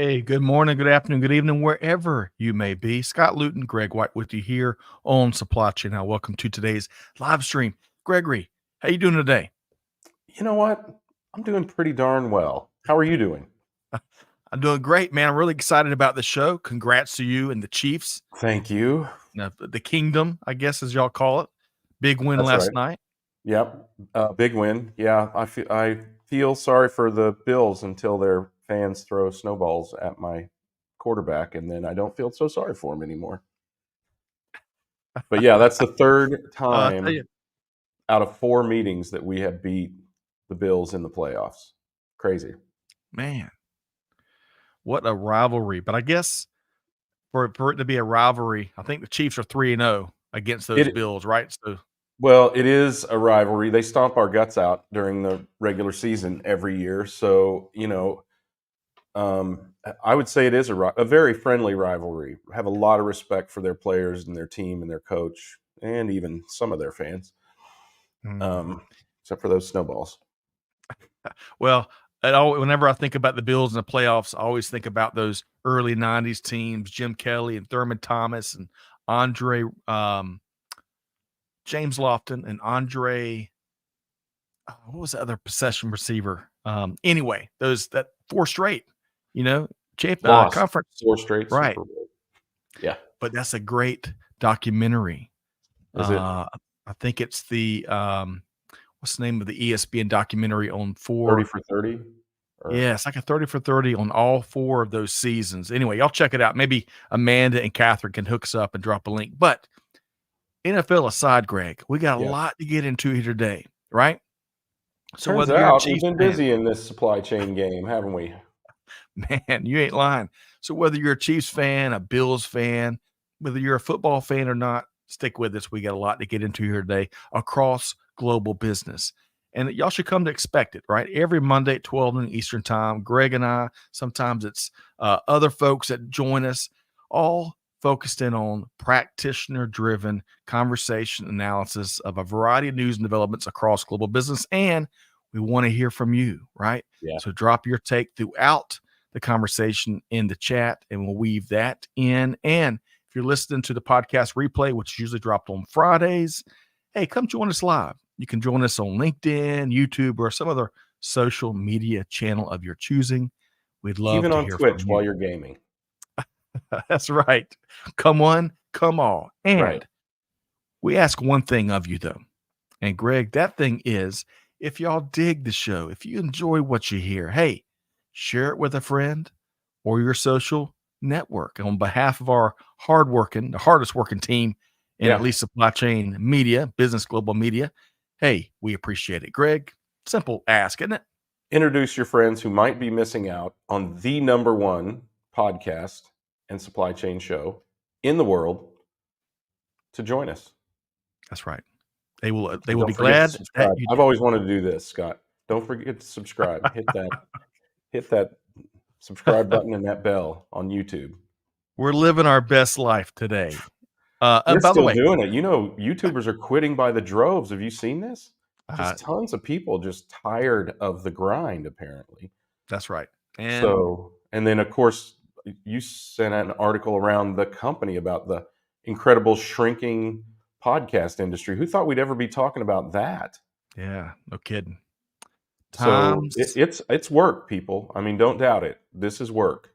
Hey, good morning, good afternoon, good evening, wherever you may be. Scott Luton, Greg White with you here on Supply Chain. Now, welcome to today's live stream. Gregory, how you doing today? You know what? I'm doing pretty darn well. How are you doing? I'm doing great, man. I'm really excited about the show. Congrats to you and the Chiefs, Thank you. the Kingdom, I guess, as y'all call it. Big win That's last right. night. Yep. Big win. Yeah, I feel sorry for the Bills until their fans throw snowballs at my quarterback, and then I don't feel so sorry for him anymore. But yeah, that's the third I'll tell you, time out of 4 meetings that we have beat the Bills in the playoffs. Crazy. man, what a rivalry. But I guess for it to be a rivalry, I think the Chiefs are 3-0 against those It Bills, right? So, Well, it is a rivalry. They stomp our guts out during the regular season every year. So, I would say it is a very friendly rivalry. Have a lot of respect for their players and their team and their coach, and even some of their fans, mm. um, except for those snowballs. Well, whenever I think about the Bills in the playoffs, I always think about those early '90s teams: Jim Kelly and Thurman Thomas and Andre, James Lofton and Andre. What was the other possession receiver? Anyway, those that four straight, you know, Lost conference, 4 straight right? Super Bowl. Yeah, But that's a great documentary. is it Uh, I think it's the what's the name of the ESPN documentary on 30 four. for 30? Or Yeah, it's like a 30 for 30 on all 4 of those seasons. Anyway, y'all check it out. Maybe Amanda and Catherine can hook us up and drop a link. But NFL aside, Greg, we got a yeah. lot to get into here today, right? So Turns whether you're a out we've Chiefs been fan, busy in this supply chain game, haven't we? man, you ain't lying. So whether you're a Chiefs fan, a Bills fan, whether you're a football fan or not, stick with us. We got a lot to get into here today across global business. And y'all should come to expect it, right? Every Monday at 12 noon Eastern time, Greg and I, sometimes it's other folks that join us, all focused in on practitioner driven conversation analysis of a variety of news and developments across global business. And we want to hear from you, right? Yeah. So drop your take throughout the conversation in the chat, and we'll weave that in. And if you're listening to the podcast replay, which is usually dropped on Fridays, hey, come join us live. You can join us on LinkedIn, YouTube, or some other social media channel of your choosing. We'd love Even to on hear from Twitch while you. you're gaming. That's right. Come one, come all. Right. And we ask one thing of you, though. And Greg, that thing is if y'all dig the show, if you enjoy what you hear, hey, share it with a friend or your social network. On behalf of our the hardest working team in at Yeah. least supply chain media, business global media, hey, we appreciate it. Greg, simple ask, isn't it? Introduce your friends who might be missing out on the number one podcast and supply chain show in the world to join us. That's right. They And will don't be forget to glad that subscribe. you I've did. always wanted to do this, Scott. Don't forget to subscribe. Hit that subscribe button and that bell on YouTube. We're living our best life today. We're And by the still way, doing it. YouTubers are quitting by the droves. Have you seen this? uh, Just tons of people just tired of the grind, apparently. that's right. And So, and then of course, you sent out an article around the company about the incredible shrinking podcast industry. Who thought we'd ever be talking about that? yeah, no kidding. So Times, it's work, people. I mean, don't doubt it. This is work.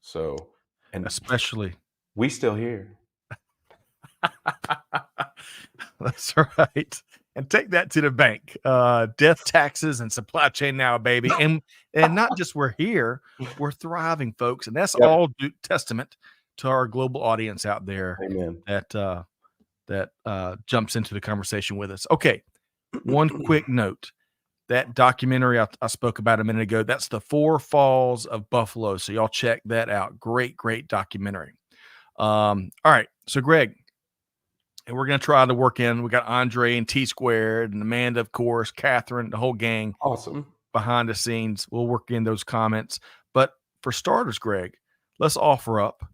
So, and especially. we still here. That's right. And take that to the bank. Death, taxes, and supply chain now, baby. And not just we're here, we're thriving, folks. And that's Yep. all testament to our global audience out there Amen. that jumps into the conversation with us. Okay, one quick note. That documentary I spoke about a minute ago, that's the Four Falls of Buffalo. So y'all check that out. Great, great documentary. All right. So Greg, and we're going to try to work in. We got Andre and T Squared and Amanda, of course, Catherine, the whole gang Awesome. behind the scenes. We'll work in those comments. But for starters, Greg, let's offer up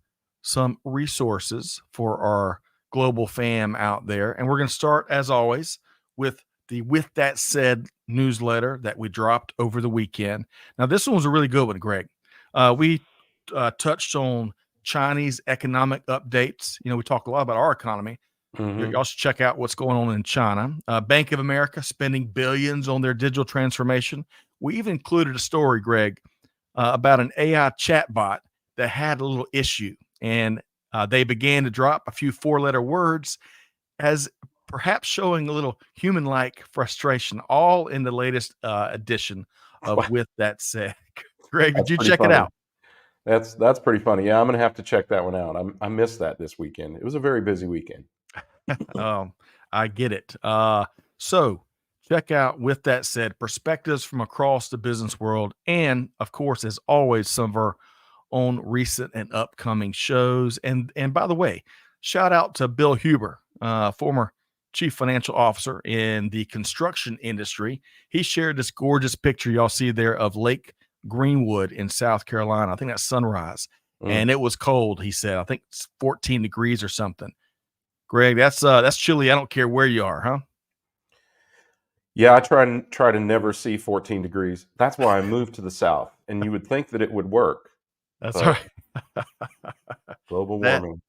some resources for our global fam out there. And we're going to start, as always, with the With That Said newsletter that we dropped over the weekend. Now, this one was a really good one, Greg. We touched on Chinese economic updates. We talk a lot about our economy. Hmm. Y'all should check out what's going on in China. Bank of America spending billions on their digital transformation. We even included a story, Greg, about an AI chatbot that had a little issue, and they began to drop a few four-letter words as perhaps showing a little human-like frustration, all in the latest edition of With That Said. Greg, did That's you pretty check it funny. out? That's pretty funny. Yeah, I'm gonna have to check that one out. I missed that this weekend. It was a very busy weekend. Um, I get it. So check out With That Said, perspectives from across the business world, and of course, as always, some of our own recent and upcoming shows. And by the way, shout out to Bill Huber, former chief financial officer in the construction industry. He shared this gorgeous picture y'all see there of Lake Greenwood in South Carolina. I think that's sunrise. Mm. And it was cold, he said. I think it's 14 degrees or something. Greg, that's chilly. I don't care where you are, huh? Yeah, I try to never see 14 degrees. That's why I moved to the South, and you would think that it would work, That's but right. global That warming.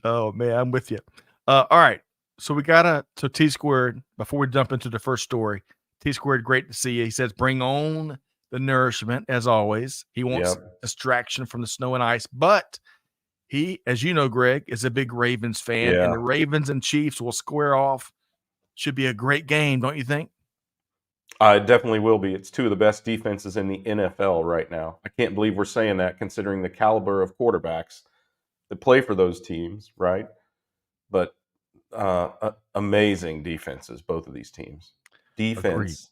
oh man, I'm with you. All right. So we gotta T squared before we jump into the first story. T squared, great to see you. He says, bring on the nourishment as always. He wants Yep. distraction from the snow and ice, but he, as you know, Greg, is a big Ravens fan, and Yeah. the Ravens and Chiefs will square off. Should be a great game, don't you think? It definitely will be. It's two of the best defenses in the NFL right now. I can't believe we're saying that considering the caliber of quarterbacks that play for those teams, right? But amazing defenses, both of these teams. Agreed. Defense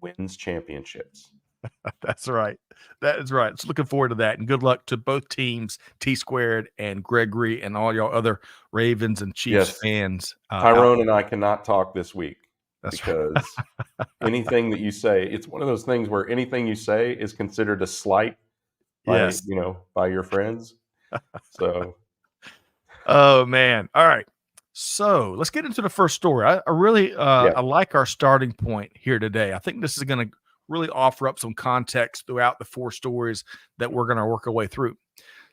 wins championships. That's right. That is right. So looking forward to that, and good luck to both teams, T squared and Gregory, and all y'all other Ravens and Chiefs Yes, fans out Tyrone there. and I cannot talk this week That's right. because anything that you say, it's one of those things where anything you say is considered a slight by, Yes. by your friends. So, Oh man. All right. So let's get into the first story. I really yeah. I like our starting point here today. I think this is going to really offer up some context throughout the four stories that we're going to work our way through.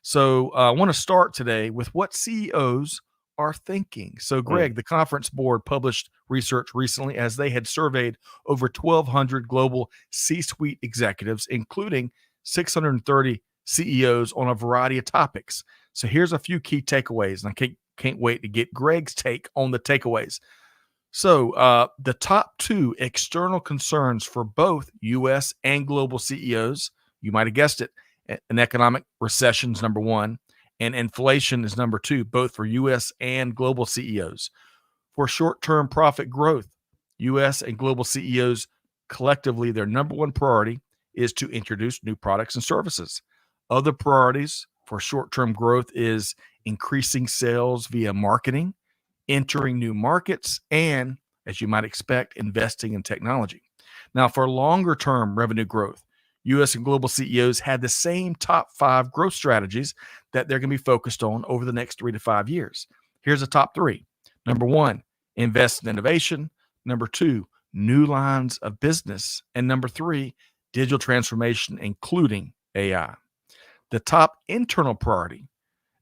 So I want to start today with what CEOs are thinking. So, Mm, Greg, the conference board published research recently as they had surveyed over 1,200 global C suite executives, including 630 CEOs on a variety of topics. So, here's a few key takeaways, and I can't wait to get Greg's take on the takeaways. So, the top two external concerns for both US and global CEOs, you might have guessed it, an economic recession is number one, and inflation is number two, both for US and global CEOs. For short term profit growth, US and global CEOs collectively, their number one priority is to introduce new products and services. Other priorities for short term growth is increasing sales via marketing, entering new markets, and, as you might expect, investing in technology. Now, for longer term revenue growth, US and global CEOs had the same top five growth strategies that they're going to be focused on over the next 3 to 5 years. Here's the top three. Number one, invest in innovation. Number two, new lines of business. And number three, digital transformation, including AI. The top internal priority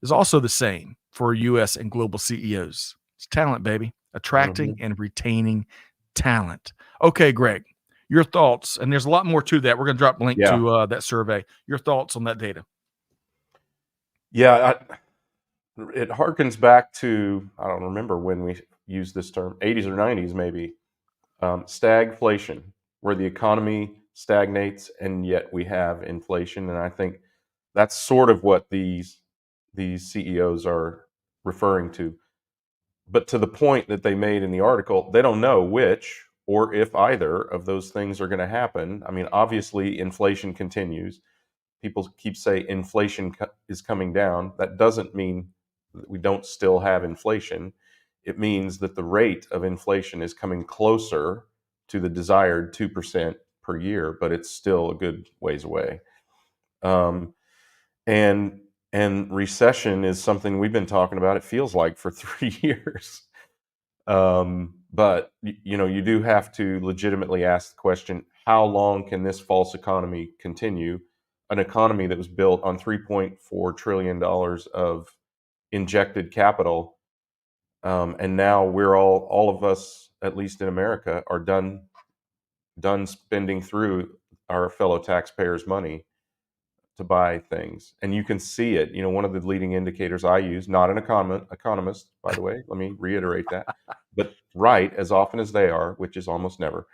is also the same for US and global CEOs. It's talent, baby, attracting mhm. and retaining talent. Okay, Greg, your thoughts, and there's a lot more to that. We're going to drop a link Yeah. to that survey. Your thoughts on that data? Yeah. It harkens back to, I don't remember when we used this term, 80s or 90s maybe, stagflation, where the economy stagnates and yet we have inflation. And I think that's sort of what these CEOs are referring to. But to the point that they made in the article, they don't know which or if either of those things are going to happen. I mean, obviously, inflation continues. People keep saying inflation is coming down. That doesn't mean that we don't still have inflation. It means that the rate of inflation is coming closer to the desired 2% per year, but it's still a good ways away. Um, and and recession is something we've been talking about. It feels like for 3 years. But you do have to legitimately ask the question: how long can this false economy continue? an economy that was built on $3.4 trillion of injected capital. And now we're all of us, at least in America, are done spending through our fellow taxpayers' money to buy things. And you can see it. One of the leading indicators I use, not an economist, by the way, let me reiterate that, but right as often as they are, which is almost never.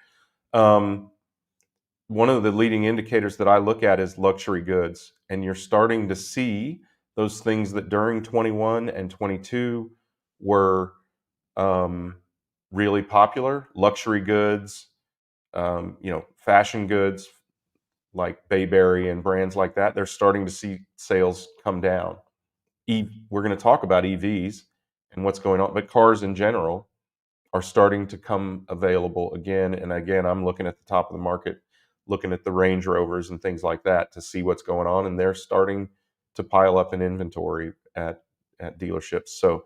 One of the leading indicators that I look at is luxury goods. And you're starting to see those things that during 21 and 22 were really popular. Luxury goods, fashion goods like Bayberry and brands like that. They're starting to see sales come down. We're going to talk about EVs and what's going on, but cars in general are starting to come available again. And again, I'm looking at the top of the market, looking at the Range Rovers and things like that to see what's going on. And they're starting to pile up in inventory at dealerships. So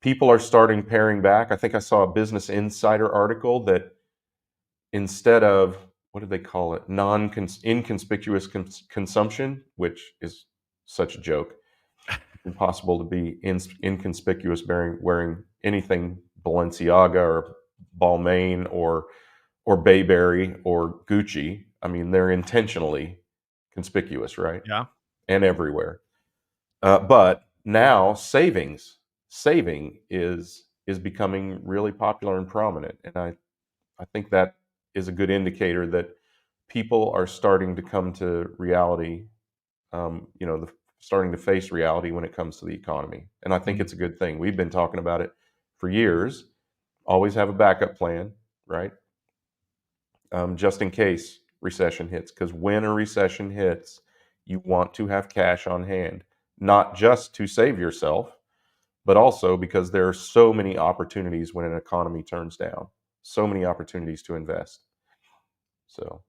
people are starting paring back. I think I saw a Business Insider article that instead of, what did they call it? Inconspicuous consumption, which is such a joke. It's impossible to be inconspicuous wearing anything Balenciaga or Balmain or Bayberry or Gucci. I mean, they're intentionally conspicuous, right? Yeah. And everywhere. But now saving is becoming really popular and prominent, and I think that is a good indicator that people are starting to come to reality. Starting to face reality when it comes to the economy, and I think it's a good thing. We've been talking about it for years. Always have a backup plan, right? Just in case recession hits, because when a recession hits, you want to have cash on hand, not just to save yourself, but also because there are so many opportunities when an economy turns down, so many opportunities to invest. So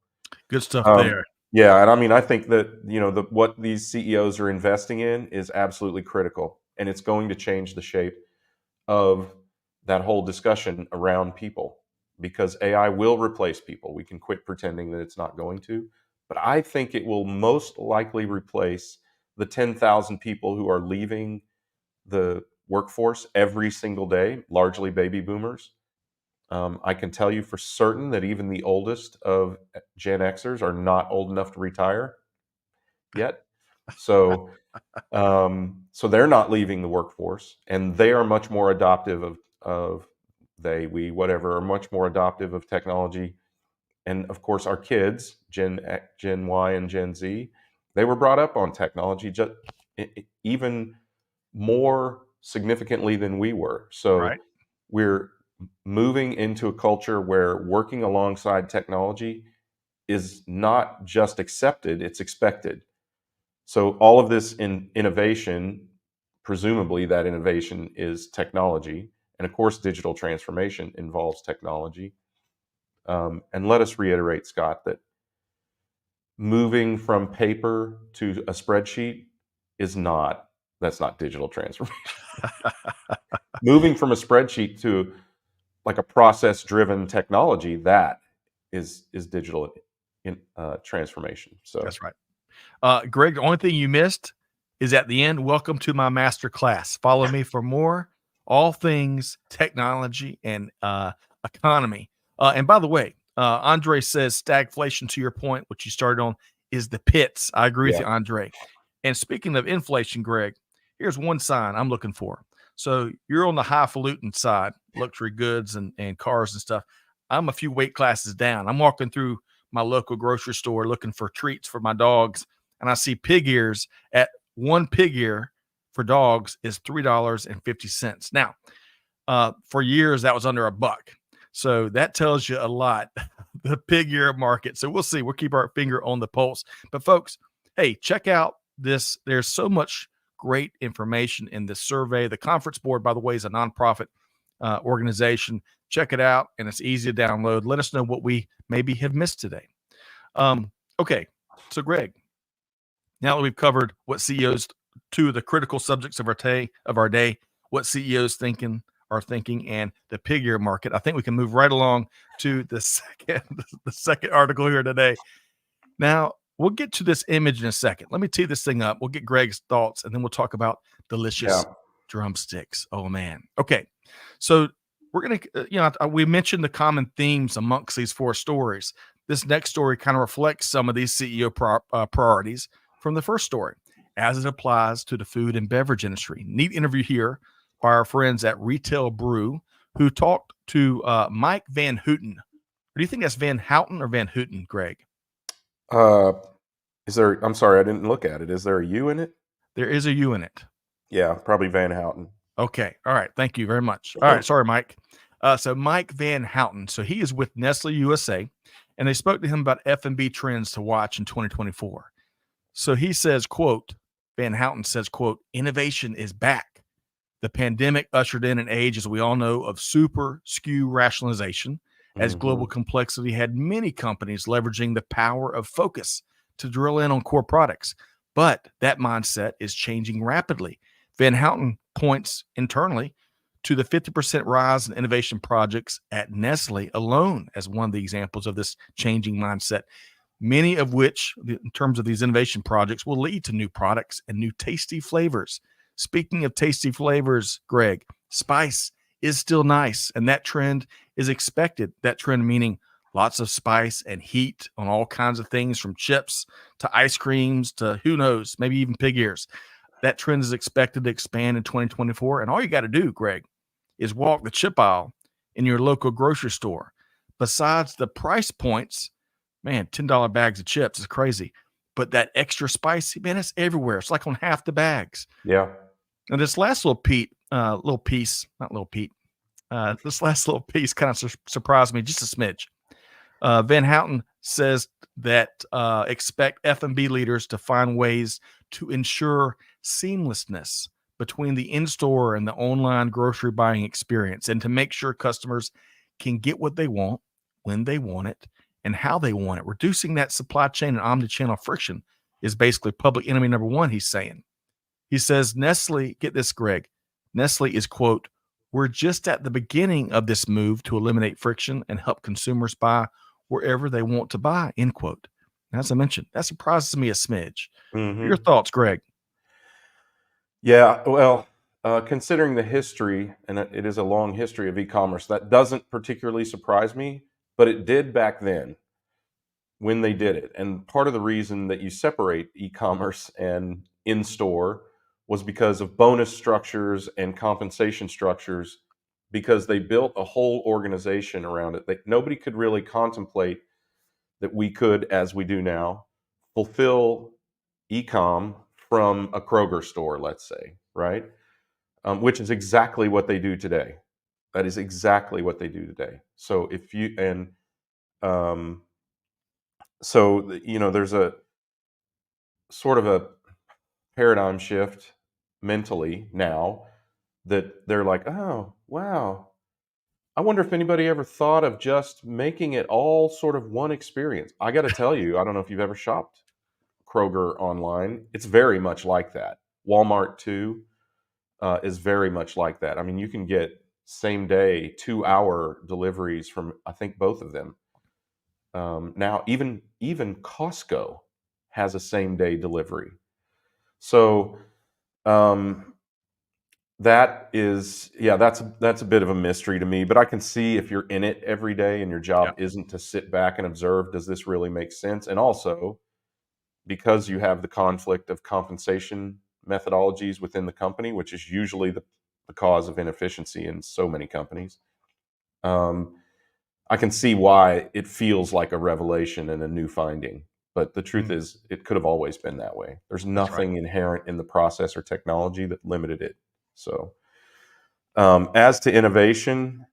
good stuff there. Yeah, and I mean, I think that what these CEOs are investing in is absolutely critical, and it's going to change the shape of that whole discussion around people, because AI will replace people. We can quit pretending that it's not going to, but I think it will most likely replace the 10,000 people who are leaving the workforce every single day, largely baby boomers. I can tell you for certain that even the oldest of Gen Xers are not old enough to retire yet. So, so they're not leaving the workforce, and they are much more adoptive of we, whatever, are much more adoptive of technology. And of course, our kids, Gen Y and Gen Z, they were brought up on technology just even more significantly than we were. So Right. we're moving into a culture where working alongside technology is not just accepted, it's expected. So all of this innovation, presumably that innovation is technology. And of course, digital transformation involves technology. And let us reiterate, Scott, that moving from paper to a spreadsheet that's not digital transformation. Moving from a spreadsheet to like a process-driven technology, that is digital transformation. So That's right. Greg, the only thing you missed is at the end, welcome to my master class. Follow me for more, all things technology and economy. And by the way, Andre says stagflation, to your point, which you started on, is the pits. I agree with yeah, you, Andre. And speaking of inflation, Greg, here's one sign I'm looking for. So you're on the highfalutin side, luxury goods and cars and stuff. I'm a few weight classes down. I'm walking through my local grocery store looking for treats for my dogs, and I see pig ears. At one pig ear for dogs is $3.50. Now, for years that was under $1. So that tells you a lot, the pig ear market. So we'll see. We'll keep our finger on the pulse. But folks, hey, check out this. There's so much great information in this survey. The conference board, by the way, is a nonprofit organization. Check it out, and it's easy to download. Let us know what we maybe have missed today. Okay, so Greg, now that we've covered what CEOs, two of the critical subjects of our day, what CEOs are thinking, and the pig ear market, I think we can move right along to the second article here today. Now, We'll get to this image in a second. Let me tee this thing up. We'll get Greg's thoughts, and then we'll talk about delicious Yeah. drumsticks. Oh man. Okay. So we're gonna, we mentioned the common themes amongst these four stories. This next story kind of reflects some of these CEO priorities from the first story, as it applies to the food and beverage industry. Neat interview here by our friends at Retail Brew, who talked to Mike Van Houten. Do you think that's Van Houten or Van Houten, Greg? Uh, is there? I'm sorry, I didn't look at it. Is there a U in it? There is a U in it. Yeah, probably Van Houten. Okay. All right. Thank you very much. All right. Sorry, Mike. So Mike Van Houten. So he is with Nestle USA, and they spoke to him about F&B trends to watch in 2024. So he says, quote, Van Houten says, quote, innovation is back. The pandemic ushered in an age, as we all know, of super SKU rationalization, as global complexity had many companies leveraging the power of focus to drill in on core products. But that mindset is changing rapidly. Van Houten points internally to the 50% rise in innovation projects at Nestle alone as one of the examples of this changing mindset, many of which, in terms of these innovation projects, will lead to new products and new tasty flavors. Speaking of tasty flavors, Greg, spice is still nice, and that trend is expected. That trend meaning lots of spice and heat on all kinds of things, from chips to ice creams to who knows, maybe even pig ears. That trend is expected to expand in 2024. And all you got to do, Greg, is walk the chip aisle in your local grocery store. Besides the price points, man, $10 bags of chips is crazy. But that extra spicy, man, it's everywhere. It's like on half the bags. Yeah. And this last little piece, this last little piece kind of surprised me just a smidge. Van Houten says that expect F&B leaders to find ways to ensure seamlessness between the in-store and the online grocery buying experience, and to make sure customers can get what they want, when they want it, and how they want it. Reducing that supply chain and omni-channel friction is basically public enemy number one, he's saying. He says, Nestle, get this, Greg, Nestle is, quote, we're just at the beginning of this move to eliminate friction and help consumers buy wherever they want to buy, end quote. As I mentioned, that surprises me a smidge. Your thoughts, Greg? Yeah, well, considering the history, and it is a long history of e-commerce, that doesn't particularly surprise me, but it did back then when they did it. And part of the reason that you separate e-commerce and in-store was because of bonus structures and compensation structures, because they built a whole organization around it. Nobody could really contemplate that we could, as we do now, fulfill e-com from a Kroger store, let's say, right? Which is exactly what they do today. That is exactly what they do today. So if you um, there's a sort of a paradigm shift mentally now that they're like, oh wow, I wonder if anybody ever thought of just making it all sort of one experience. I got to tell you, I don't know if you've ever shopped Kroger online. It's very much like that. Walmart too is very much like that. I mean, you can get same day, 2-hour deliveries from I think both of them. Now, even Costco has a same day delivery. So that is, yeah, that's a bit of a mystery to me. But I can see if you're in it every day and your job isn't to sit back and observe, does this really make sense? And also, because you have the conflict of compensation methodologies within the company, which is usually the cause of inefficiency in so many companies. I can see why it feels like a revelation and a new finding. But the truth is, it could have always been that way. There's nothing inherent in the process or technology that limited it. So, as to innovation,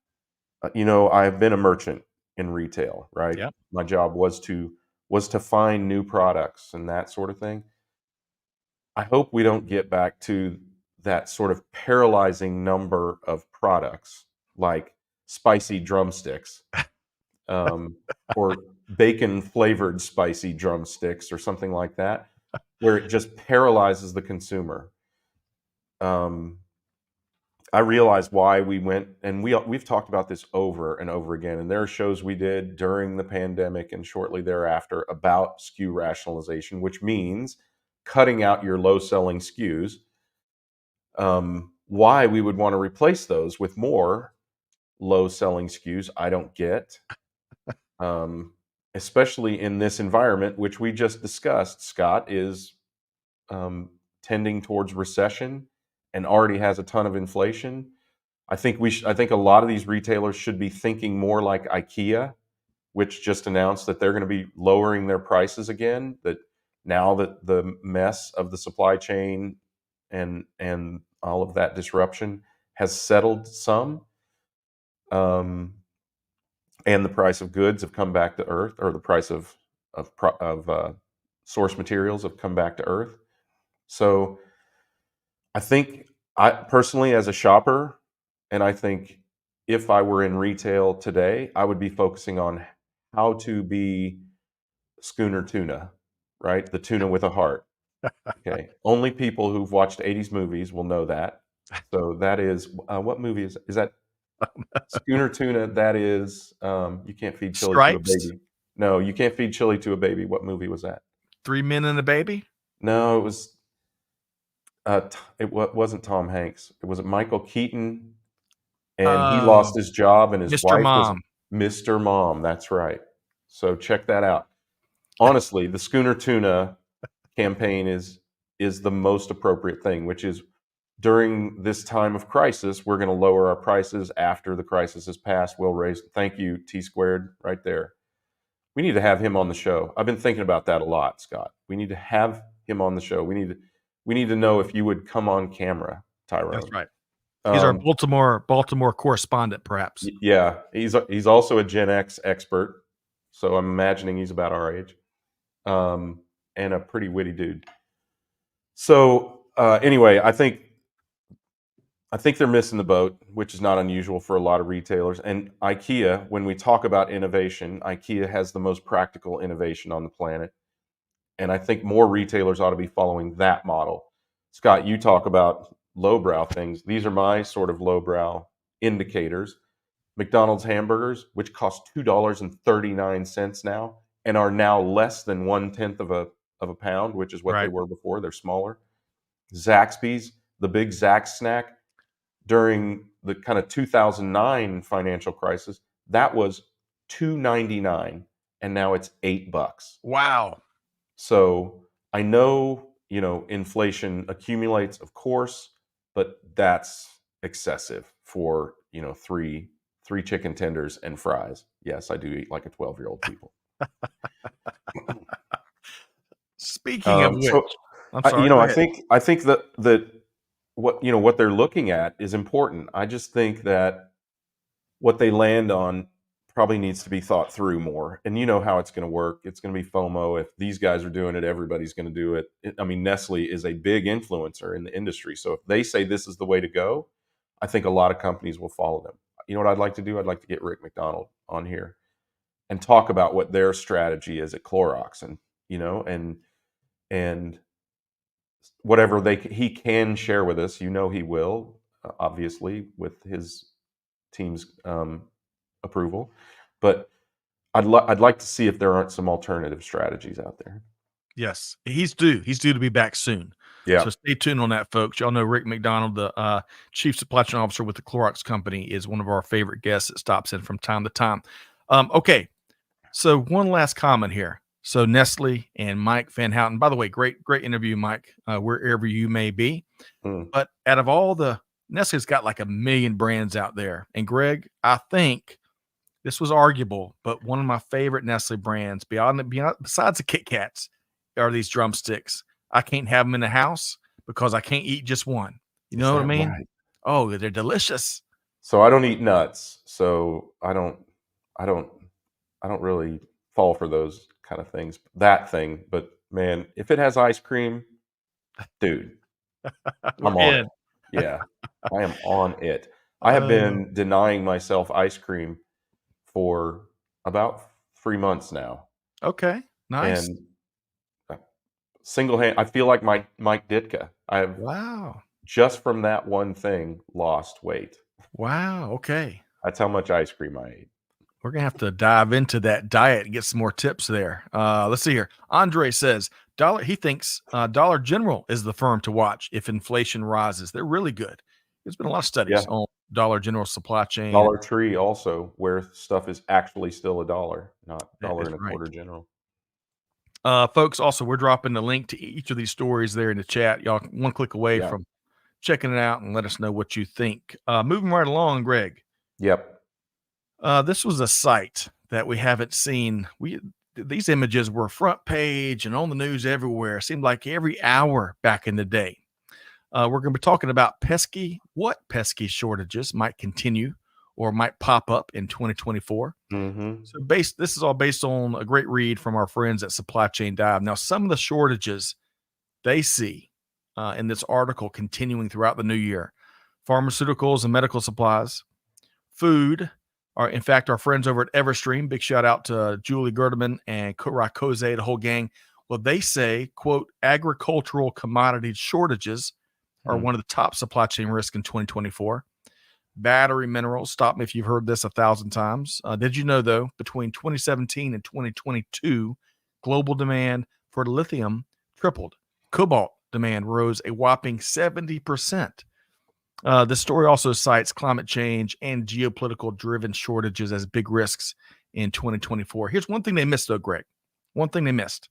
I've been a merchant in retail, right? Yeah. My job was to find new products and that sort of thing. I hope we don't get back to that sort of paralyzing number of products like spicy drumsticks, or bacon flavored spicy drumsticks or something like that, where it just paralyzes the consumer. I realized why we went, and we've talked about this over and over again. And there are shows we did during the pandemic and shortly thereafter about SKU rationalization, which means cutting out your low selling SKUs. Why we would want to replace those with more low selling SKUs, I don't get. Um, Especially in this environment, which we just discussed, Scott, is um, tending towards recession and already has a ton of inflation. I think a lot of these retailers should be thinking more like IKEA, which just announced that they're going to be lowering their prices again. That now that the mess of the supply chain and all of that disruption has settled some, um, and the price of goods have come back to earth, or the price of source materials have come back to earth. So I think I personally, as a shopper, and I think if I were in retail today, I would be focusing on how to be schooner tuna, right? The tuna with a heart. Okay. Only people who've watched 80s movies will know that. So that is, what movie is that? Schooner tuna. That is, you can't feed chili to a Stripes, baby. No, you can't feed chili to a baby. What movie was that? Three Men and a Baby. No, it was, wasn't Tom Hanks. It was Michael Keaton, and he lost Oh, his job, and his Mr. wife was Mom. Mr. Mom. That's right. So check that out. Honestly, the Schooner Tuna campaign is the most appropriate thing, which is during this time of crisis, we're going to lower our prices. After the crisis has passed, we'll raise. Thank you, T squared, right there. We need to have him on the show. I've been thinking about that a lot, Scott. We need to have him on the show. We need to know if you would come on camera, That's Tyrone. right. He's our Um, Baltimore correspondent, perhaps. yeah, he's also a Gen X expert, so I'm imagining he's about our age, um, and a pretty witty dude. So anyway, I think they're missing the boat, which is not unusual for a lot of retailers. And IKEA, when we talk about innovation, IKEA has the most practical innovation on the planet. And I think more retailers ought to be following that model. Scott, you talk about lowbrow things. These are my sort of lowbrow indicators. McDonald's hamburgers, which cost $2.39 now and are now less than 1/10 of a pound, which is what they Right. were before. They're smaller. Zaxby's, the big Zax snack, during the kind of 2009 financial crisis, that was $2.99, and now it's $8. Wow. So I know, inflation accumulates, of course, but that's excessive for, three chicken tenders and fries. Yes, I do eat like a 12-year-old people. Speaking of So which, I'm sorry, go I ahead. think that what they're looking at is important. I just think that what they land on probably needs to be thought through more. And you know how it's going to work. It's going to be FOMO. If these guys are doing it, everybody's going to do it. I mean, Nestle is a big influencer in the industry. So if they say this is the way to go, I think a lot of companies will follow them. You know what I'd like to do? I'd like to get Rick McDonald on here and talk about what their strategy is at Clorox, and and whatever he can share with us. He will, obviously, with his team's approval. But I'd like to see if there aren't some alternative strategies out there. Yes, he's due. He's due to be back soon. Yeah. So stay tuned on that, folks. Y'all know Rick McDonald, the chief supply chain officer with the Clorox company, is one of our favorite guests that stops in from time to time. Okay, so one last comment here. So Nestle and Mike Van Houten. By the way, great interview, Mike. Wherever you may be, Mm. but out of all the Nestle's got like a million brands out there, and Greg, I think this was arguable, but one of my favorite Nestle brands, beyond besides the Kit Kats, are these drumsticks. I can't have them in the house because I can't eat just one. You Is know what I that mean? right? Oh, they're delicious. So I don't eat nuts, so I don't I don't really fall for those kind of things. That thing, but man, if it has ice cream, dude, We're I'm on it. in. Yeah, I am on it. I have Oh, been denying myself ice cream for about 3 months now, okay. Nice. and single hand. I feel like Mike Ditka. Wow. just from that one thing, lost weight. Wow. Okay. That's how much ice cream I ate. We're gonna have to dive into that diet and get some more tips there. Let's see here. Andre says Dollar. He thinks Dollar General is the firm to watch if inflation rises. They're really good. There's been a lot of studies Yeah. on Dollar General supply chain. Dollar Tree also, where stuff is actually still a dollar, not That dollar is and a right. quarter general. Folks, also, we're dropping the link to each of these stories there in the chat. Y'all one click away Yeah. from checking it out and let us know what you think. Moving right along, Greg. Yep. This was a site that we haven't seen. These images were front page and on the news everywhere. It seemed like every hour back in the day. We're going to be talking about what pesky shortages might continue or might pop up in 2024. Mhm. So this is all based on a great read from our friends at Supply Chain Dive. Now, some of the shortages they see in this article continuing throughout the new year: pharmaceuticals and medical supplies, food. Are in fact our friends over at Everstream. Big shout out to Julie Gerdeman and Koze, the whole gang. Well, they say, quote, agricultural commodity shortages are Hmm. one of the top supply chain risks in 2024. Battery minerals. Stop me if you've heard this 1,000 times. Did you know, though, between 2017 and 2022, global demand for lithium tripled. Cobalt demand rose a whopping 70%. The story also cites climate change and geopolitical driven shortages as big risks in 2024. Here's one thing they missed, though, Greg. One thing they missed: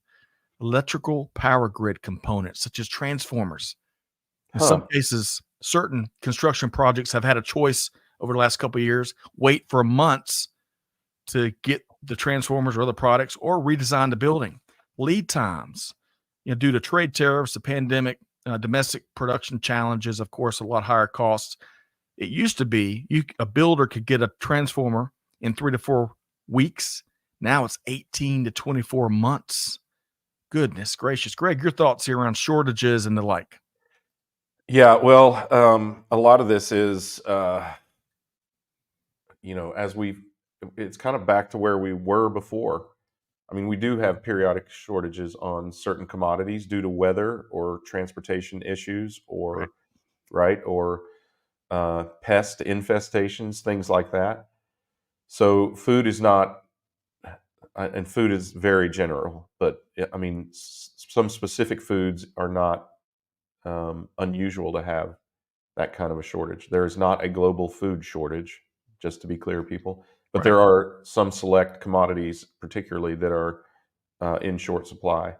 electrical power grid components, such as transformers. In some Huh. cases, certain construction projects have had a choice over the last couple of years: wait for months to get the transformers or other products, or redesign the building. Lead times, due to trade tariffs, the pandemic, domestic production challenges, of course, a lot higher costs. It used to be a builder could get a transformer in 3 to 4 weeks. Now it's 18 to 24 months. Goodness gracious. Greg, your thoughts here around shortages and the like. Yeah, well, a lot of this is, as it's kind of back to where we were before. I mean, we do have periodic shortages on certain commodities due to weather or transportation issues, Right. or right, or pest infestations, things like that. So food is not, and food is very general, but I mean, some specific foods are not unusual to have that kind of a shortage. There is not a global food shortage, just to be clear, people. But Right. there are some select commodities, particularly, that are in short supply.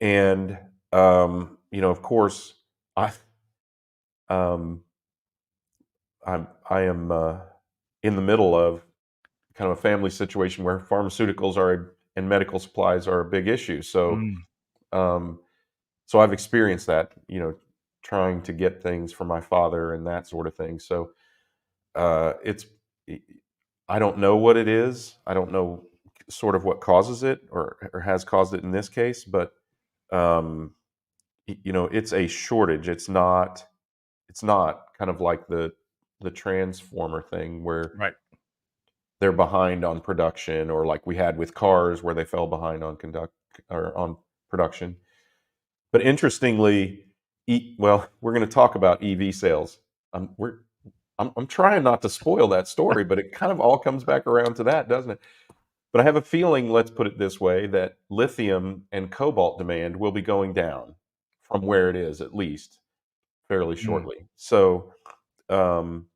And of course, I um, I am in the middle of kind of a family situation where pharmaceuticals and medical supplies are a big issue. Mm, Um, so I've experienced that, trying to get things for my father and that sort of thing. So it's I don't know what it is. I don't know sort of what causes it, or has caused it in this case, but um, it's a shortage. It's not kind of like the transformer thing where right. they're behind on production, or like we had with cars where they fell behind on conduct or on production. But interestingly, well, we're going to talk about EV sales. I'm trying not to spoil that story, but it kind of all comes back around to that, doesn't it? But I have a feeling, let's put it this way, that lithium and cobalt demand will be going down from where it is, at least fairly Mm, shortly. So, um,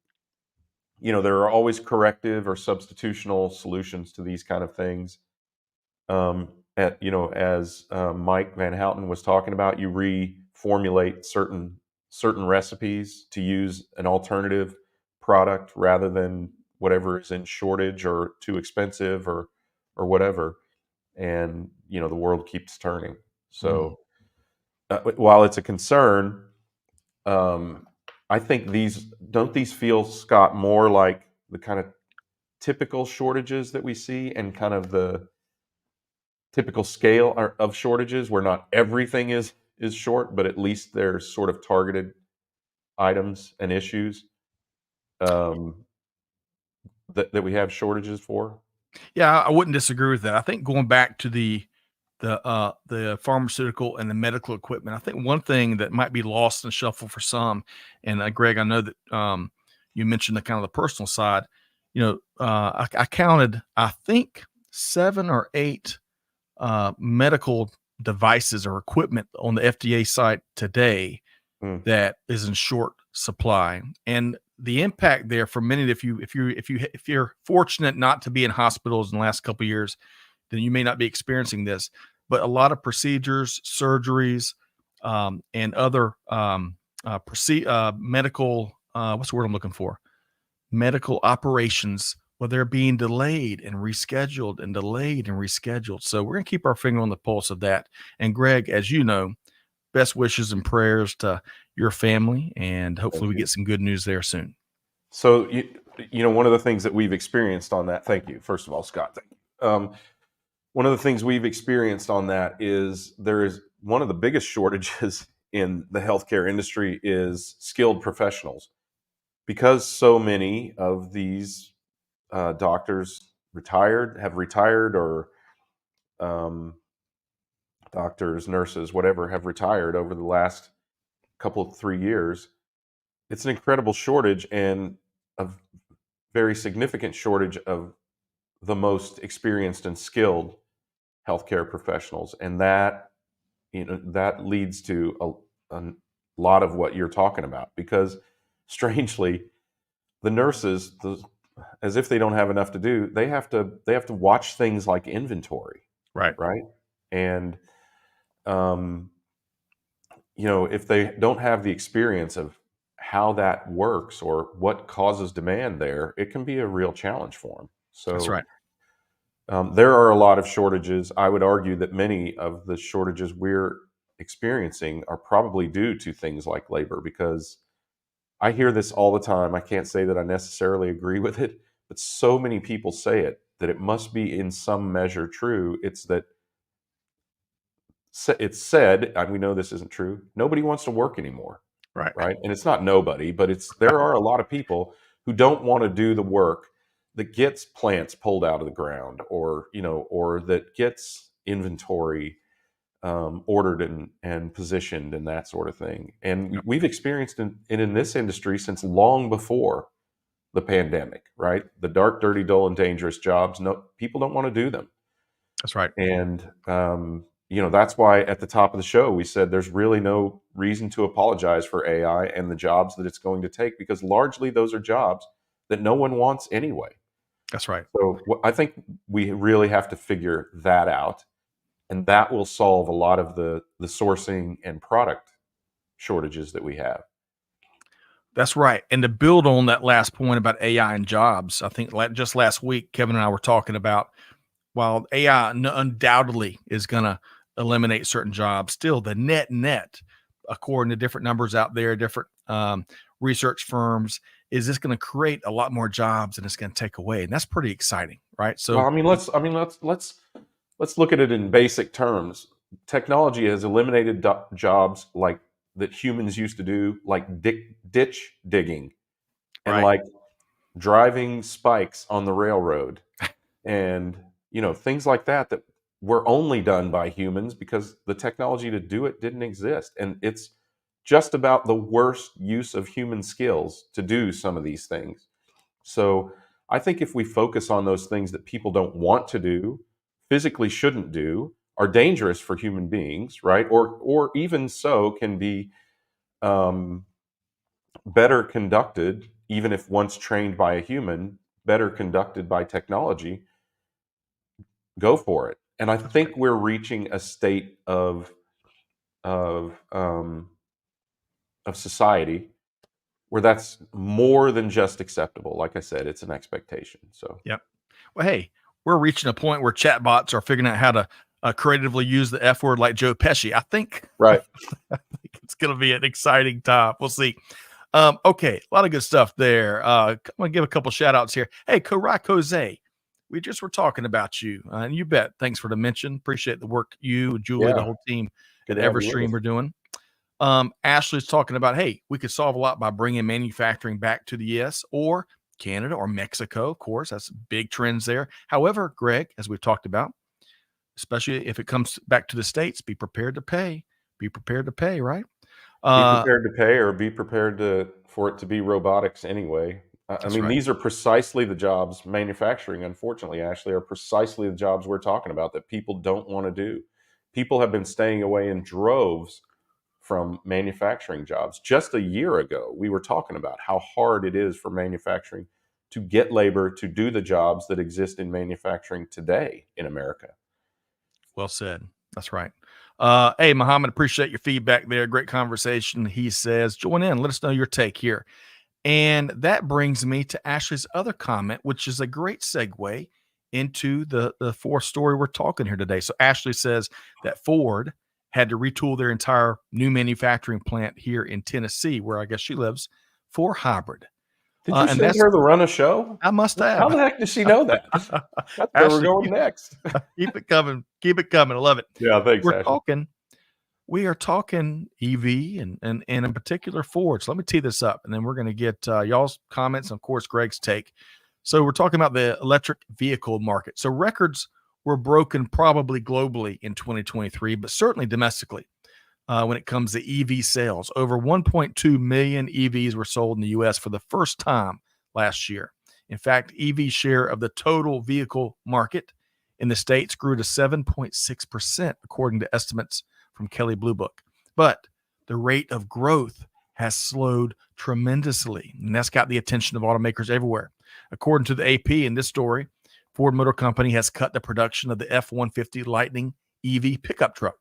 there are always corrective or substitutional solutions to these kind of things. As Mike Van Houten was talking about, you reformulate certain recipes to use an alternative product rather than whatever is in shortage or too expensive, or whatever. And the world keeps turning. mm. So while it's a concern, um, I think these feel, Scott, more like the kind of typical shortages that we see, and kind of the typical scale of shortages, where not everything is short, but at least there's sort of targeted items and issues um, that we have shortages for. Yeah, I wouldn't disagree with that. I think going back to the the pharmaceutical and the medical equipment. I think one thing that might be lost in the shuffle for some, and Greg, I know that you mentioned the kind of the personal side. I counted, I think, 7 or 8 medical devices or equipment on the FDA site today Mm. that is in short supply, and the impact there for many. If you're fortunate not to be in hospitals in the last couple of years, then you may not be experiencing this. But a lot of procedures, surgeries, and other medical, what's the word I'm looking for? Medical operations, well, they're being delayed and rescheduled and delayed and rescheduled. So we're going to keep our finger on the pulse of that. And Greg, as you know, best wishes and prayers to your family, and hopefully Thank we you. get some good news there soon. So, one of the things that we've experienced on that, thank you, first of all, Scott. Thank you. One of the things we've experienced on that is there is one of the biggest shortages in the healthcare industry is skilled professionals, because so many of these doctors have retired, or um, doctors, nurses, whatever, have retired over the last couple of 3 years. It's an incredible shortage, and a very significant shortage of the most experienced and skilled healthcare professionals, and that leads to a lot of what you're talking about. Because strangely, the nurses, as if they don't have enough to do, they have to watch things like inventory, Right. right? And um, if they don't have the experience of how that works or what causes demand there, it can be a real challenge for them. That's So right. there are a lot of shortages. I would argue that many of the shortages we're experiencing are probably due to things like labor, because I hear this all the time. I can't say that I necessarily agree with it, but so many people say it that it must be in some measure true. It's that it's said, and we know this isn't true, nobody wants to work anymore, Right. right? And it's not nobody, but there are a lot of people who don't want to do the work that gets plants pulled out of the ground, or that gets inventory ordered and positioned and that sort of thing. And Yep. we've experienced it in this industry since long before the pandemic, right? The dark, dirty, dull, and dangerous jobs. No, people don't want to do them. That's right. And that's why at the top of the show we said there's really no reason to apologize for AI and the jobs that it's going to take, because largely those are jobs that no one wants anyway. That's right. So I think we really have to figure that out, and that will solve a lot of the sourcing and product shortages that we have. That's right. And to build on that last point about AI and jobs, I think just last week, Kevin and I were talking about, while AI undoubtedly is going to eliminate certain jobs, still the net, according to different numbers out there, different research firms, is this going to create a lot more jobs than it's going to take away. And that's pretty exciting, right? Well, So, let's look at it in basic terms. Technology has eliminated jobs like that humans used to do, like ditch digging, and right. like driving spikes on the railroad, and things like that were only done by humans because the technology to do it didn't exist. And it's just about the worst use of human skills to do some of these things. So I think if we focus on those things that people don't want to do, physically shouldn't do, are dangerous for human beings, right? Or even so can be um, better conducted, even if once trained by a human, better conducted by technology, go for it. And I That's right. think we're reaching a state of um, of society where that's more than just acceptable. Like I said, it's an expectation. So Yep. Well, hey, we're reaching a point where chatbots are figuring out how to creatively use the F word like Joe Pesci. I think, I right, think it's going to be an exciting time. We'll see. Okay, a lot of good stuff there. I'm going to give a couple shout outs here. Hey, Karak Jose, we just were talking about you, and you bet. Thanks for the mention. Appreciate the work you, Julie, the yeah, whole team good at to have you with Everstream us. are doing. Ashley's talking about, hey, we could solve a lot by bringing manufacturing back to the US or Canada or Mexico. Of course, that's big trends there. However, Greg, as we've talked about, especially if it comes back to the States. Be prepared to pay. Be prepared to pay, right? Be Uh, prepared to pay or be prepared for it to be robotics anyway. I that's mean, right. these are precisely the jobs manufacturing, unfortunately, Ashley, are precisely the jobs we're talking about that people don't wanna do. People have been staying away in droves from manufacturing jobs. Just a year ago, we were talking about how hard it is for manufacturing to get labor to do the jobs that exist in manufacturing today in America. Well said. That's right. Hey, Muhammad, appreciate your feedback there. Great conversation. He says, join in. Let us know your take here. And that brings me to Ashley's other comment, which is a great segue into the Ford story we're talking here today. So Ashley says that Ford had to retool their entire new manufacturing plant here in Tennessee, where I guess she lives, for hybrid. Did you And send that's her to run a show? I must How have. the heck does she know that? That's where we're Ashley, going next. keep it coming. Keep it coming. I love it. Yeah, thanks, We're Ashley. talking we are talking EV and in particular Ford. So let me tee this up, and then we're going to get y'all's comments and, of course, Greg's take. So we're talking about the electric vehicle market. So records were broken probably globally in 2023, but certainly domestically when it comes to EV sales. Over 1.2 million EVs were sold in the U.S. for the first time last year. In fact, EV share of the total vehicle market in the States grew to 7.6%, according to estimates from Kelley Blue Book. But the rate of growth has slowed tremendously, and that's got the attention of automakers everywhere. According to the AP in this story, Ford Motor Company has cut the production of the F 150 Lightning EV pickup truck,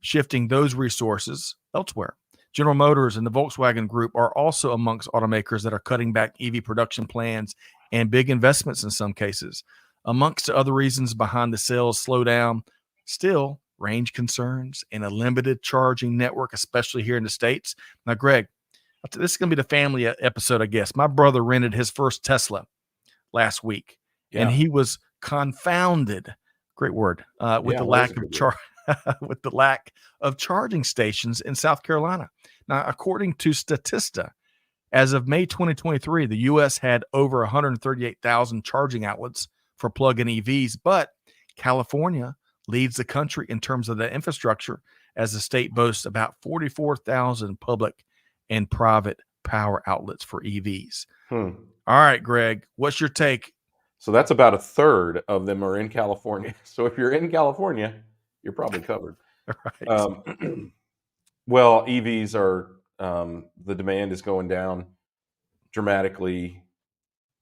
shifting those resources elsewhere. General Motors and the Volkswagen Group are also amongst automakers that are cutting back EV production plans and big investments in some cases. Amongst the other reasons behind the sales slowdown, still range concerns and a limited charging network, especially here in the States. Now, Greg, this is going to be the family episode, I guess. My brother rented his first Tesla last week, and Yeah. he was confounded, great word, with Yeah, the that is a lack of good word. with the lack of charging stations in South Carolina. Now, according to Statista, as of May 2023, the U.S. had over 138,000 charging outlets for plug-in EVs, but California leads the country in terms of the infrastructure, as the state boasts about 44,000 public and private power outlets for EVs. Hmm. All right, Greg, what's your take? So that's about a third of them are in California. So if you're in California, you're probably covered. Right. Um, well, EVs are the demand is going down dramatically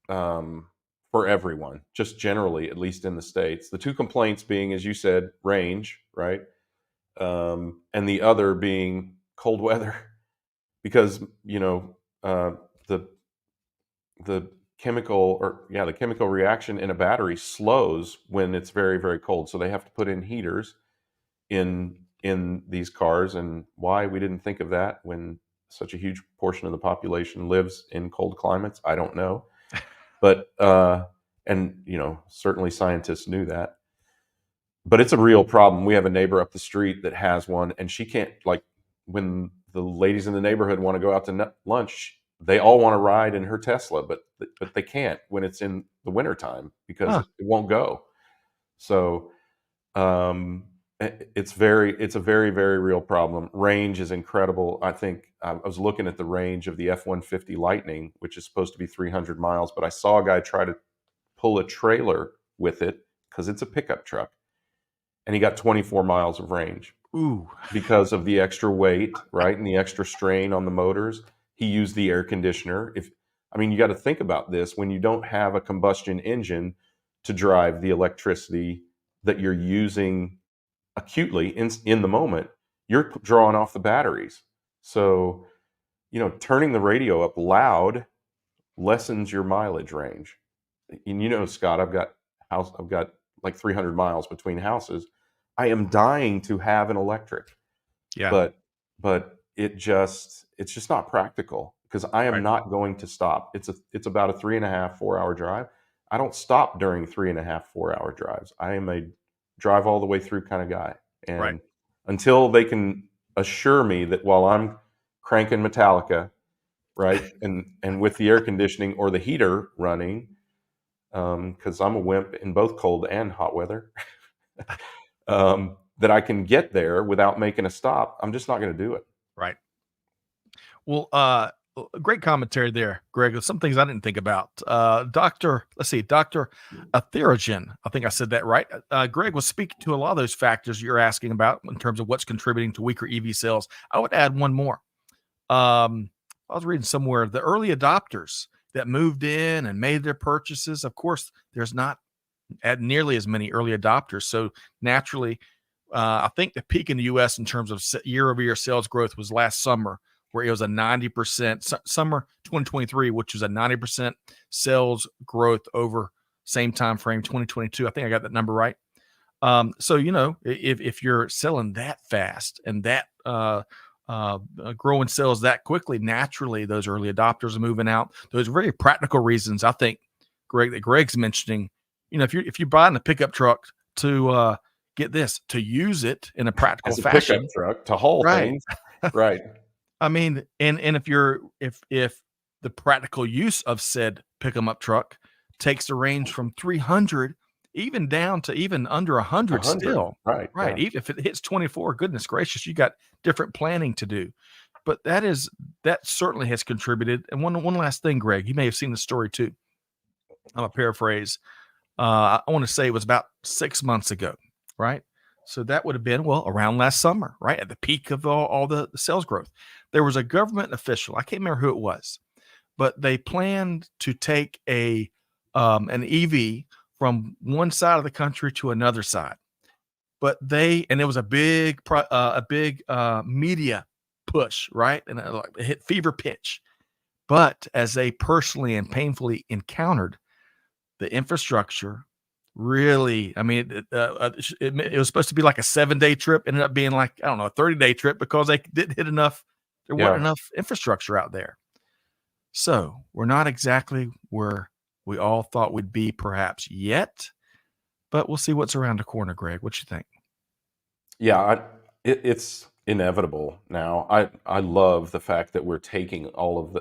for everyone, just generally, at least in the states. The two complaints being, as you said, range, right, and the other being cold weather, because uh, the the the chemical reaction in a battery slows when it's very, very cold. So they have to put in heaters in these cars. And why we didn't think of that when such a huge portion of the population lives in cold climates, I don't know. But and certainly scientists knew that. But it's a real problem. We have a neighbor up the street that has one, and she can't, like, when the ladies in the neighborhood want to go out to lunch, they all want to ride in her Tesla, but they can't when it's in the wintertime because Huh. it won't go. So it's a very, very real problem. Range is incredible. I think I was looking at the range of the F-150 Lightning, which is supposed to be 300 miles, but I saw a guy try to pull a trailer with it because it's a pickup truck, and he got 24 miles of range Ooh. because of the extra weight, right, and the extra strain on the motors. He used the air conditioner. You got to think about this when you don't have a combustion engine to drive the electricity that you're using acutely in the moment. You're drawing off the batteries. So, turning the radio up loud lessens your mileage range. And Scott, I've got like 300 miles between houses. I am dying to have an electric, Yeah. but it's just not practical because I am Right. not going to stop. It's about a 3.5, 4 hour drive. I don't stop during 3.5, 4 hour drives. I am a drive all the way through kind of guy. Right. And until they can assure me that while I'm cranking Metallica, right, and with the air conditioning or the heater running, because I'm a wimp in both cold and hot weather. that I can get there without making a stop, I'm just not going to do it. Right. Well, great commentary there, Greg. Some things I didn't think about. Dr. Atheragen, I think I said that right. Greg was speaking to a lot of those factors you're asking about in terms of what's contributing to weaker EV sales. I would add one more. I was reading somewhere the early adopters that moved in and made their purchases. Of course, there's not at nearly as many early adopters. So naturally, I think the peak in the U.S. in terms of year-over-year sales growth was last summer, where it was a 90% summer 2023, which was a 90% sales growth over same time frame 2022. I think I got that number right. So if you're selling that fast and that growing sales that quickly, naturally those early adopters are moving out. Those very practical reasons, I think, Greg, that Greg's mentioning. If you're buying a pickup truck to get this, to use it in a practical As a fashion, pickup truck to haul right? things, right? I mean, and if the practical use of said pickup truck takes the range from 300 even down to even under 100 100, still, right? right? Yeah, Even if it hits 24, goodness gracious, you got different planning to do. But that certainly has contributed. And one last thing, Greg, you may have seen the story too. I'm a paraphrase. I want to say it was about 6 months ago, right? So that would have been, well, around last summer, right? At the peak of all the sales growth. There was a government official, I can't remember who it was, but they planned to take an EV from one side of the country to another side. But and it was a big media push, right? And it hit fever pitch. But as they personally and painfully encountered the infrastructure, really, I mean, it was supposed to be like a 7-day trip, ended up being like, I don't know, a 30-day trip because they didn't hit enough. There wasn't yeah. enough infrastructure out there. So we're not exactly where we all thought we'd be perhaps yet, but we'll see what's around the corner, Greg. What you think? Yeah, it's inevitable now. I love the fact that we're taking all of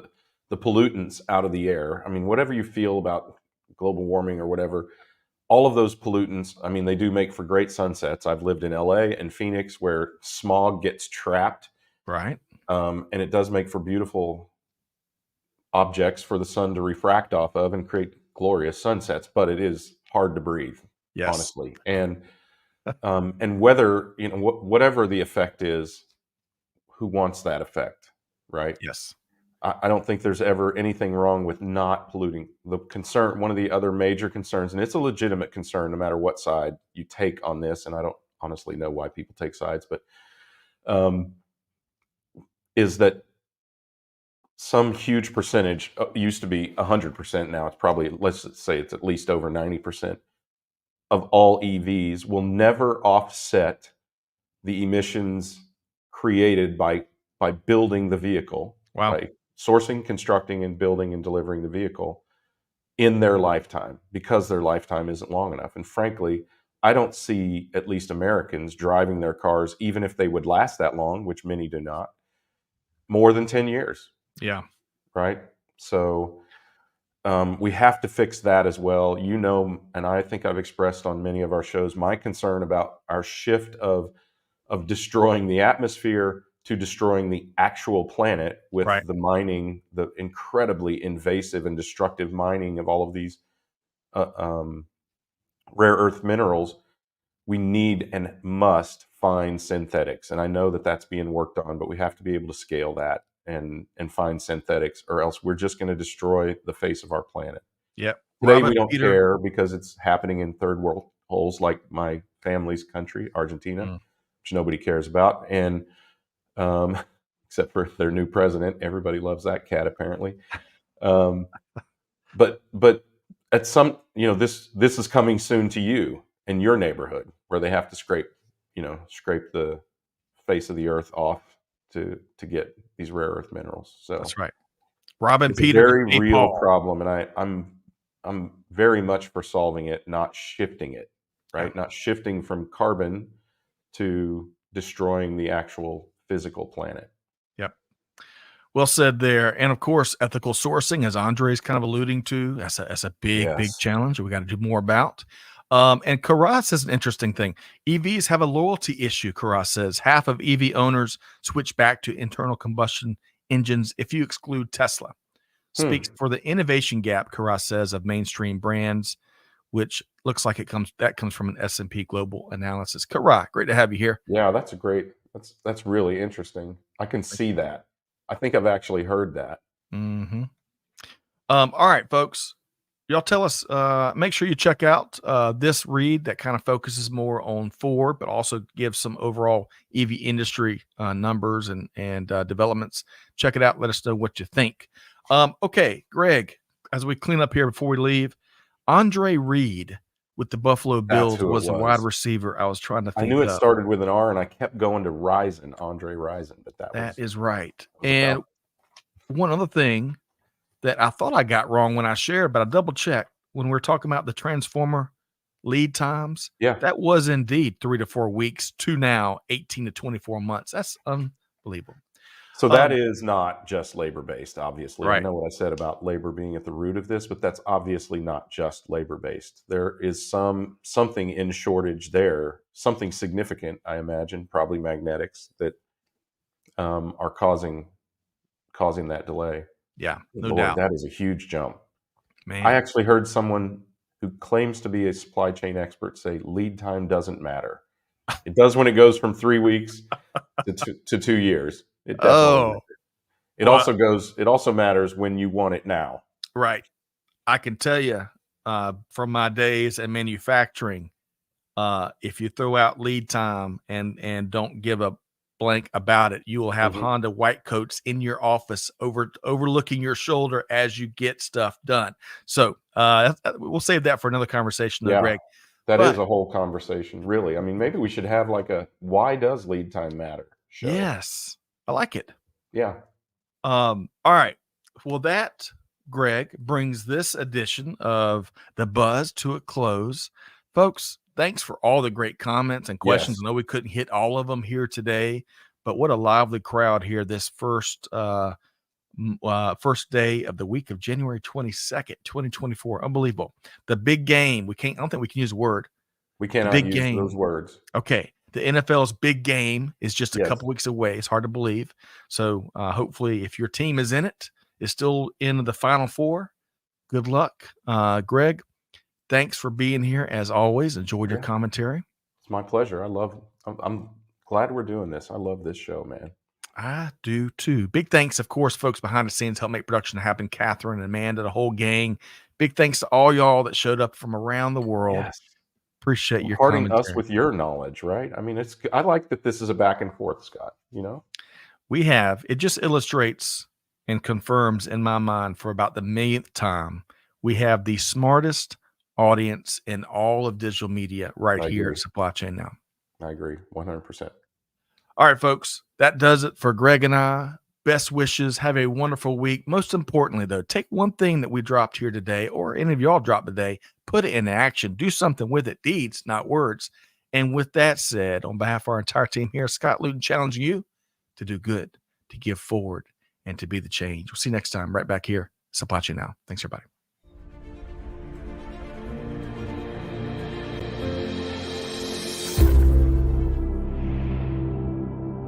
the pollutants out of the air. I mean, whatever you feel about global warming or whatever, all of those pollutants, I mean, they do make for great sunsets. I've lived in LA and Phoenix where smog gets trapped, Right? and it does make for beautiful objects for the sun to refract off of and create glorious sunsets, but it is hard to breathe, Yes. honestly. And whether, whatever the effect is, who wants that effect, right? Yes. I don't think there's ever anything wrong with not polluting. The concern, one of the other major concerns, and it's a legitimate concern no matter what side you take on this, and I don't honestly know why people take sides, but is that some huge percentage, used to be 100%, now it's probably, let's say it's at least over 90% of all EVs will never offset the emissions created by building the vehicle, Wow. by sourcing, constructing, and building and delivering the vehicle in their lifetime, because their lifetime isn't long enough. And frankly, I don't see at least Americans driving their cars, even if they would last that long, which many do not, more than 10 years, Yeah. right? So we have to fix that as well. And I think I've expressed on many of our shows my concern about our shift of destroying the atmosphere to destroying the actual planet with Right. the mining, the incredibly invasive and destructive mining of all of these uh, um, rare earth minerals. We need and must find synthetics, and I know that that's being worked on, but we have to be able to scale that and find synthetics, or else we're just going to destroy the face of our planet. Yep. Today we Robin don't Peter. care because it's happening in third world holes like my family's country, Argentina, Mm. which nobody cares about, and um, except for their new president. Everybody loves that cat, apparently. Um, but at some, this is coming soon to you in your neighborhood where they have to scrape the face of the earth off to get these rare earth minerals. So That's right. Robin it's a Peter very St. real Paul. problem, and I'm very much for solving it, not shifting it, Yeah. right? Not shifting from carbon to destroying the actual physical planet. Yep. Well said there. And of course, ethical sourcing, as Andre's kind of alluding to, that's a big Yes. challenge we got to do more about. And Karas says an interesting thing. EVs have a loyalty issue, Karas says. Half of EV owners switch back to internal combustion engines if you exclude Tesla. Hmm. Speaks for the innovation gap, Karas says, of mainstream brands, which looks like comes from an S&P Global analysis. Karas, great to have you here. Yeah, that's really interesting. I can see that. I think I've actually heard that. Mm-hmm. All right, folks. Y'all tell us, make sure you check out this read that kind of focuses more on Ford, but also gives some overall EV industry numbers and developments. Check it out. Let us know what you think. Okay, Greg, as we clean up here before we leave, Andre Reed with the Buffalo That's Bills who it was the wide was. receiver I was trying to I knew think it of. started with an R, and I kept going to Rison, Andre Rison, but that That was is right. And about. one other thing that I thought I got wrong when I shared, but I double checked when we are talking about the transformer lead times. Yeah. That was indeed 3 to 4 weeks to now 18 to 24 months. That's unbelievable. So that Um, is not just labor-based, obviously. I right. know what I said about labor being at the root of this, but that's obviously not just labor-based. There is something in shortage there, something significant, I imagine, probably magnetics that are causing that delay. Yeah, Good no Lord, doubt, that is a huge jump. I man. actually heard someone who claims to be a supply chain expert say lead time doesn't matter. It does when it goes from 3 weeks to 2 years. It definitely Oh, matters. well, It also matters when you want it now. right. I can tell you from my days in manufacturing, if you throw out lead time and don't give a blank about it, you will have Mhm. Honda white coats in your office overlooking your shoulder as you get stuff done. So we'll save that for another conversation, though, Yeah. Greg. That is But a whole conversation, really. I mean, maybe we should have like a "Why does lead time matter?" show. yes, I like it. Yeah. All right. Well, that, Greg, brings this edition of The Buzz to a close. Folks, thanks for all the great comments and questions. Yes. I know we couldn't hit all of them here today, but what a lively crowd here this first day of the week of January 22nd, 2024. Unbelievable. The big game. I don't think we can use the word. We The cannot big use those game. words. Okay. The NFL's big game is just a Yes. couple weeks away. It's hard to believe. So hopefully, if your team is in it, is still in the Final Four, good luck. Greg, thanks for being here as always. Enjoyed your Yeah. commentary. It's my pleasure. I'm glad we're doing this. I love this show, man. I do too. Big thanks, of course, folks behind the scenes help make production happen. Catherine and Amanda, the whole gang. Big thanks to all y'all that showed up from around the world. Yes. Appreciate your Imparting us commentary. with your knowledge, right? I mean, I like that this is a back and forth, Scott, you know? It just illustrates and confirms in my mind for about the millionth time, we have the smartest audience in all of digital media right I here agree. at Supply Chain Now. I agree 100%. All right, folks, that does it for Greg and I. Best wishes. Have a wonderful week. Most importantly, though, take one thing that we dropped here today, or any of y'all dropped today, put it into action. Do something with it. Deeds, not words. And with that said, on behalf of our entire team here, Scott Luton challenging you to do good, to give forward, and to be the change. We'll see you next time right back here. Supply Chain Now. Thanks, everybody.